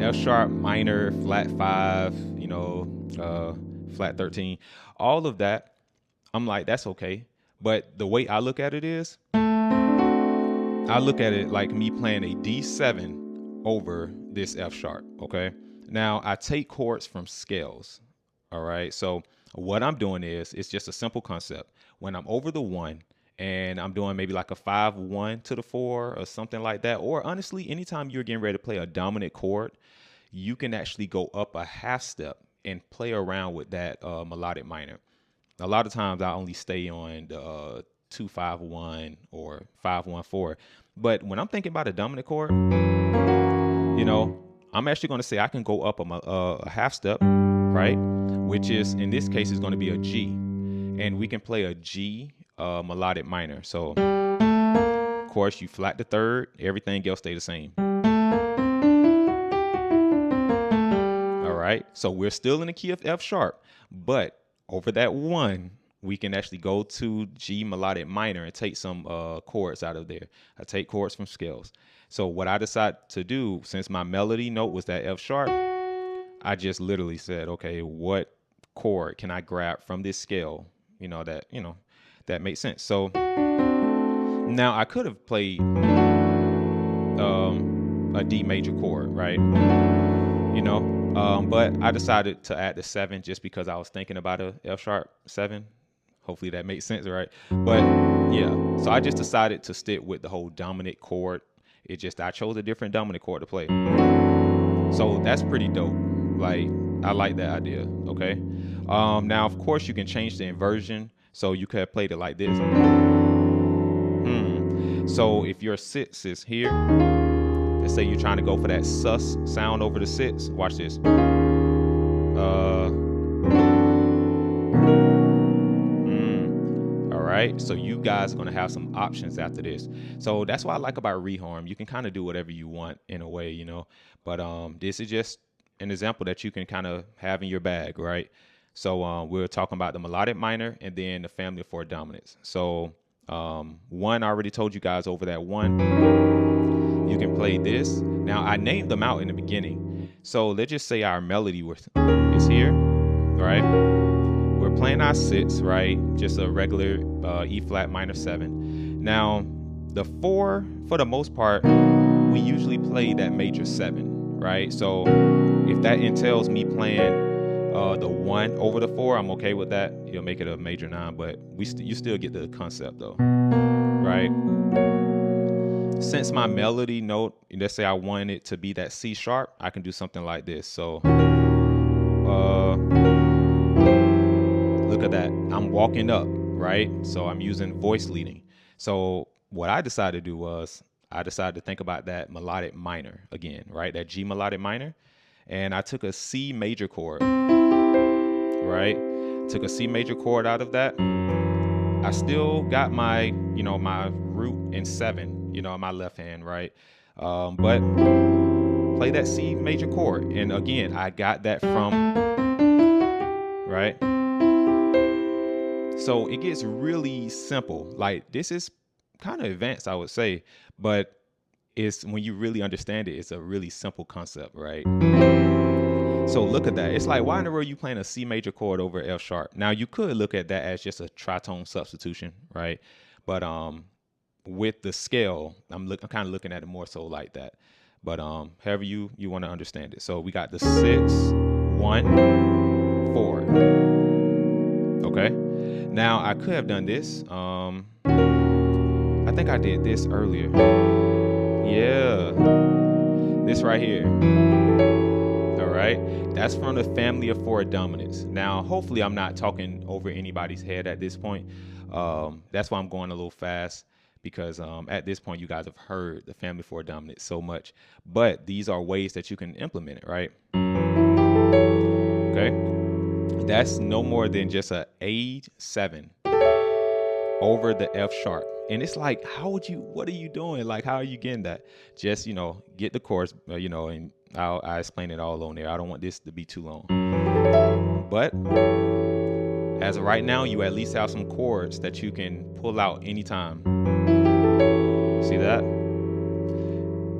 F sharp minor, flat 5, flat 13, all of that. I'm like, that's okay. But the way I look at it is, I look at it like me playing a D7 over this F sharp, okay? Now, I take chords from scales, all right? So what I'm doing is, it's just a simple concept. When I'm over the 1 and I'm doing maybe like a 5-1 to the 4 or something like that, or honestly, anytime you're getting ready to play a dominant chord, you can actually go up a half step and play around with that melodic minor. A lot of times I only stay on the 2-5-1 or 5-1-4. But when I'm thinking about a dominant chord, I'm actually going to say I can go up a half step, right? Which is, in this case, is going to be a G. And we can play a G melodic minor. So, of course, you flat the 3rd, everything else stay the same. All right, so we're still in the key of F sharp, but over that 1, we can actually go to G melodic minor and take some chords out of there. I take chords from scales. So what I decided to do, since my melody note was that F sharp, I just literally said, okay, what chord can I grab from this scale? That makes sense. So now I could have played a D major chord, right? But I decided to add the 7 just because I was thinking about a F sharp 7. Hopefully that makes sense, right? But yeah, so I just decided to stick with the whole dominant chord. I chose a different dominant chord to play. So that's pretty dope. Like, I like that idea, okay? Now, of course, you can change the inversion. So you could have played it like this. So if your 6 is here, let's say you're trying to go for that sus sound over the 6. Watch this. All right. So you guys are going to have some options after this. So that's what I like about Reharm. You can kind of do whatever you want in a way, But this is just an example that you can kind of have in your bag, right? So we're talking about the melodic minor and then the family of 4 dominants. So 1, I already told you guys over that 1. You can play this. Now, I named them out in the beginning. So let's just say our melody is here, right? We're playing our 6, right? Just a regular E flat minor 7. Now, the 4, for the most part, we usually play that major 7, right? So if that entails me playing the 1 over the 4, I'm okay with that. You'll make it a major 9, but you still get the concept though, right? Since my melody note, let's say I want it to be that C sharp, I can do something like this. So look at that. I'm walking up, right? So I'm using voice leading. So what I decided to do was I decided to think about that melodic minor again, right? That G melodic minor. And I took a C major chord, right? Took a C major chord out of that. I still got my, my root in 7, in my left hand, right? But play that C major chord. And again, I got that from, right? So it gets really simple. Like, this is kind of advanced, I would say, but it's when you really understand it, it's a really simple concept, right? So look at that. It's like, why in the world are you playing a C major chord over F sharp? Now, you could look at that as just a tritone substitution, right? But with the scale, I'm kind of looking at it more so like that. But however you want to understand it. So we got the 6, 1, 4. Okay. Now, I could have done this. I think I did this earlier. Yeah. This right here. All right. That's from the family of 4 dominants. Now, hopefully I'm not talking over anybody's head at this point. That's why I'm going a little fast, because at this point you guys have heard the family of 4 dominants so much. But these are ways that you can implement it, right? Okay. That's no more than just a A7 over the F sharp. And it's like, what are you doing? Like, how are you getting that? Just, get the chords, and I'll explain it all on there. I don't want this to be too long. But as of right now, you at least have some chords that you can pull out anytime. See that?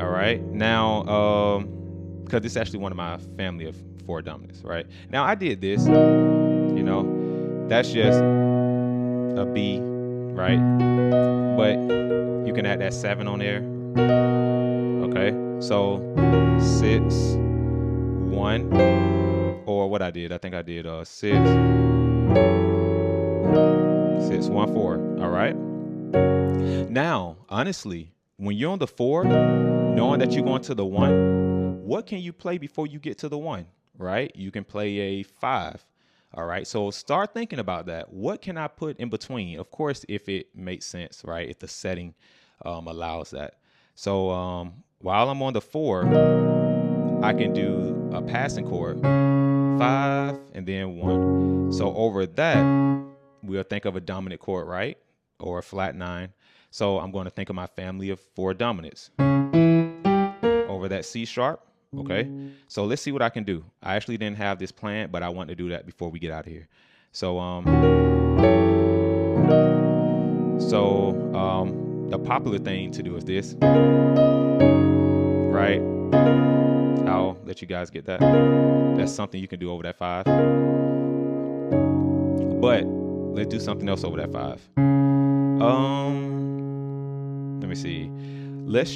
All right. Now, because it's actually one of my family of 4 dominants, right? Now I did this, you know, that's just a B, right? But you can add that 7 on there. Okay, so 6, 1, or what I did, I think I did 6, 6, 1, 4. All right. Now, honestly, when you're on the 4, knowing that you're going to the 1, what can you play before you get to the 1? Right? You can play a 5. All right. So start thinking about that. What can I put in between? Of course, if it makes sense, right? If the setting allows that. So while I'm on the 4, I can do a passing chord, 5 and then 1. So over that, we'll think of a dominant chord, right? Or a flat 9. So I'm going to think of my family of 4 dominants over that C sharp. Okay. So let's see what I can do. I actually didn't have this planned, but I want to do that before we get out of here. So the popular thing to do is this, right? I'll let you guys get that. That's something you can do over that 5. But let's do something else over that 5. Let me see. Let's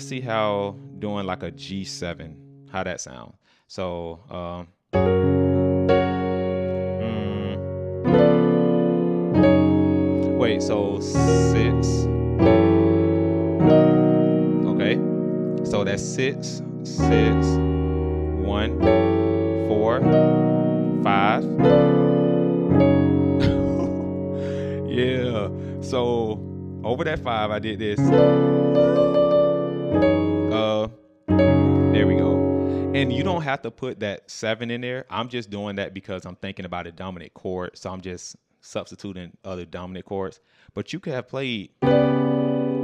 see how doing like a G7, how that sound. So, wait, so 6. Okay. So that's 6, 6, 1, 4, 5. Yeah. So over that 5, I did this. There we go. And you don't have to put that 7 in there. I'm just doing that because I'm thinking about a dominant chord. So I'm just substituting other dominant chords. But you could have played. And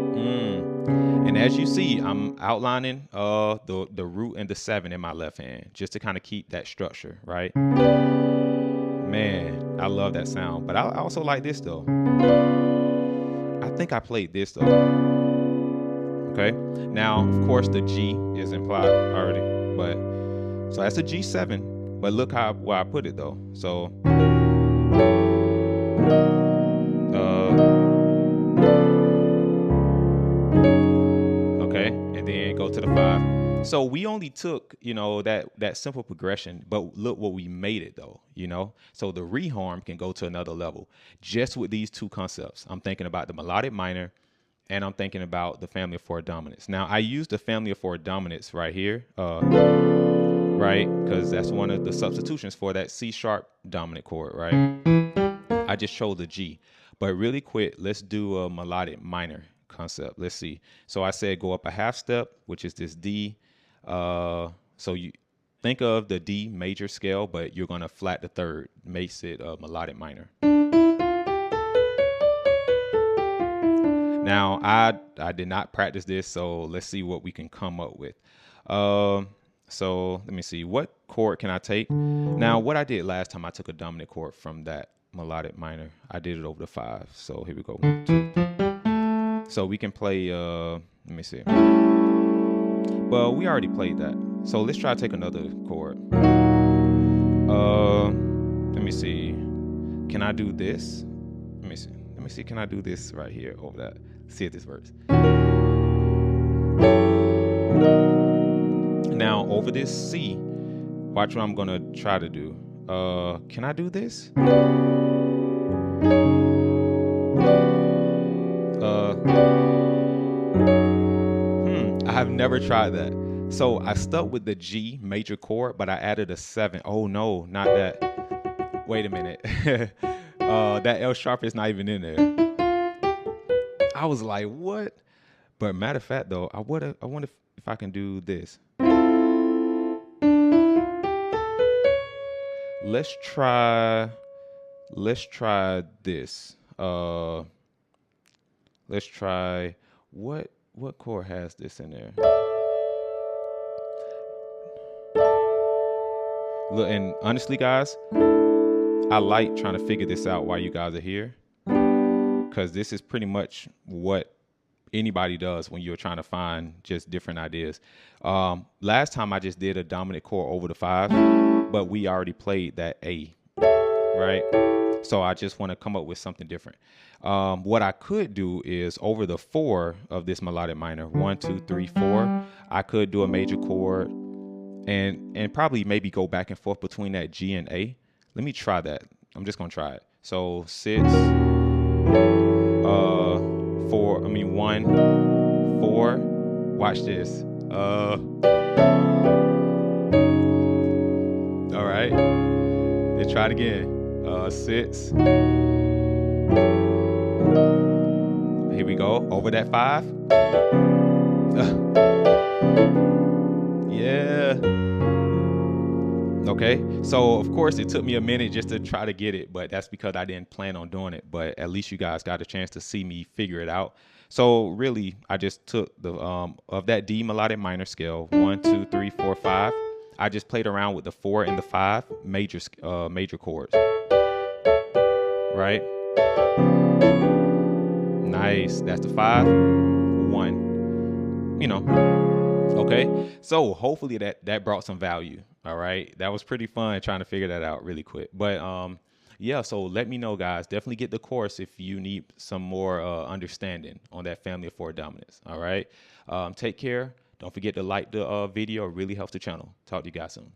as you see, I'm outlining the root and the 7 in my left hand just to kind of keep that structure, right? Man, I love that sound. But I also like this though. I think I played this though. Okay. Now, of course, the G is implied already, but so that's a G7. But look where I put it though. So, okay, and then go to the 5. So we only took, that simple progression, but look what we made it though, So the reharm can go to another level just with these 2 concepts. I'm thinking about the melodic minor, and I'm thinking about the family of 4 dominants. Now, I use the family of 4 dominants right here, right? Because that's one of the substitutions for that C sharp dominant chord, right? I just chose the G. But really quick, let's do a melodic minor concept. Let's see. So I said go up a half step, which is this D. So you think of the D major scale, but you're going to flat the 3rd, makes it a melodic minor. Now, I did not practice this, so let's see what we can come up with. So let me see. What chord can I take? Now, what I did last time, I took a dominant chord from that melodic minor. I did it over the 5. So here we go. 1, 2, 3. So we can play, let me see. Well, we already played that. So let's try to take another chord. Let me see. Can I do this? Let me see. Can I do this right here over that? See if this works. Now over this C, watch what I'm gonna try to do. Can I do this? I have never tried that. So I stuck with the G major chord, but I added a 7. Oh no, not that. Wait a minute. That L sharp is not even in there. I was like, what? But matter of fact, though, I wonder if I can do this. Let's try this. Let's try what chord has this in there? Look, and honestly, guys, I like trying to figure this out while you guys are here, because this is pretty much what anybody does when you're trying to find just different ideas. Last time I just did a dominant chord over the 5, but we already played that A, right? So I just want to come up with something different. What I could do is over the 4 of this melodic minor, 1, 2, 3, 4, I could do a major chord and probably maybe go back and forth between that G and A. Let me try that. I'm just gonna try it. So 6, 4, 1, 4. Watch this. All right. Let's try it again. 6. Here we go. Over that 5. Yeah. Okay. So of course it took me a minute just to try to get it, but that's because I didn't plan on doing it. But at least you guys got a chance to see me figure it out. So really, I just took the of that D melodic minor scale, 1, 2, 3, 4, 5. I just played around with the 4 and the 5 major chords. Right? Nice. That's the 5, 1. Okay. So hopefully that brought some value. All right. That was pretty fun trying to figure that out really quick. But yeah, so let me know, guys. Definitely get the course if you need some more understanding on that family of 4 dominants. All right. Take care. Don't forget to like the video. It really helps the channel. Talk to you guys soon.